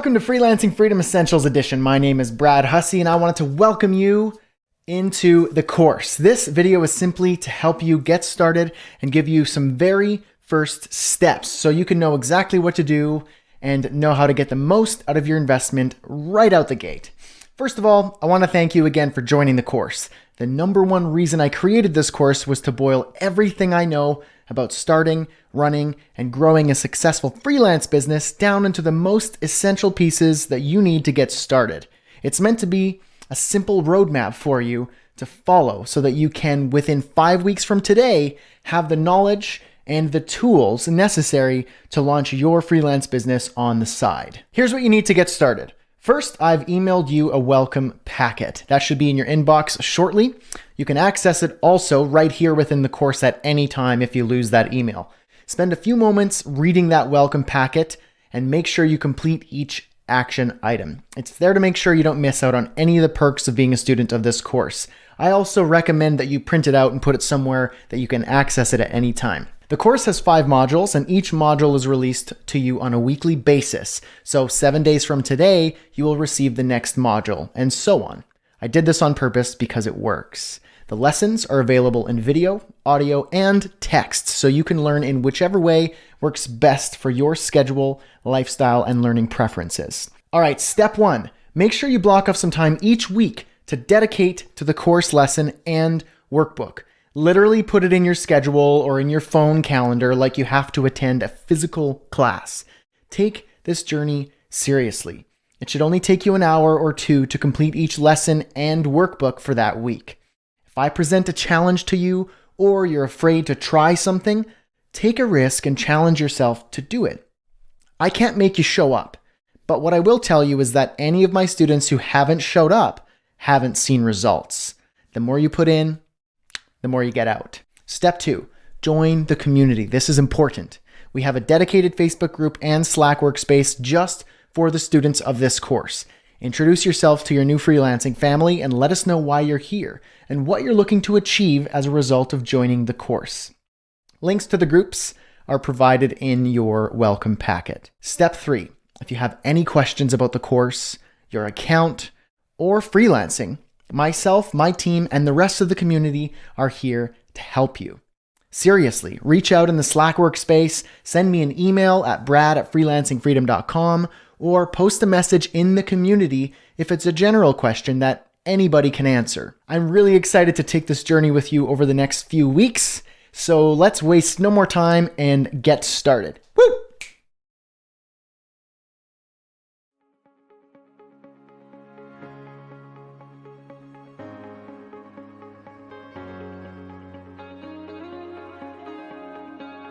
Welcome to Freelancing Freedom Essentials Edition. My name is Brad Hussey and I wanted to welcome you into the course. This video is simply to help you get started and give you some very first steps so you can know exactly what to do and know how to get the most out of your investment right out the gate. First of all, I want to thank you again for joining the course. The number one reason I created this course was to boil everything I know about starting, running, and growing a successful freelance business down into the most essential pieces that you need to get started. It's meant to be a simple roadmap for you to follow so that you can, within 5 weeks from today, have the knowledge and the tools necessary to launch your freelance business on the side. Here's what you need to get started. First, I've emailed you a welcome packet. That should be in your inbox shortly. You can access it also right here within the course at any time if you lose that email. Spend a few moments reading that welcome packet and make sure you complete each action item. It's there to make sure you don't miss out on any of the perks of being a student of this course. I also recommend that you print it out and put it somewhere that you can access it at any time. The course has 5 modules and each module is released to you on a weekly basis. So 7 days from today, you will receive the next module and so on. I did this on purpose because it works. The lessons are available in video, audio, and text, so you can learn in whichever way works best for your schedule, lifestyle, and learning preferences. All right, step 1, make sure you block off some time each week to dedicate to the course lesson and workbook. Literally put it in your schedule or in your phone calendar like you have to attend a physical class. Take this journey seriously. It should only take you an hour or 2 to complete each lesson and workbook for that week. If I present a challenge to you or you're afraid to try something, take a risk and challenge yourself to do it. I can't make you show up, but what I will tell you is that any of my students who haven't showed up haven't seen results. The more you put in, the more you get out. Step 2, join the community. This is important. We have a dedicated Facebook group and Slack workspace just for the students of this course. Introduce yourself to your new freelancing family and let us know why you're here and what you're looking to achieve as a result of joining the course. Links to the groups are provided in your welcome packet. Step 3, if you have any questions about the course, your account, or freelancing, myself, my team, and the rest of the community are here to help you. Seriously, reach out in the Slack workspace, send me an email at brad@freelancingfreedom.com, or post a message in the community if it's a general question that anybody can answer. I'm really excited to take this journey with you over the next few weeks, so let's waste no more time and get started. Woo!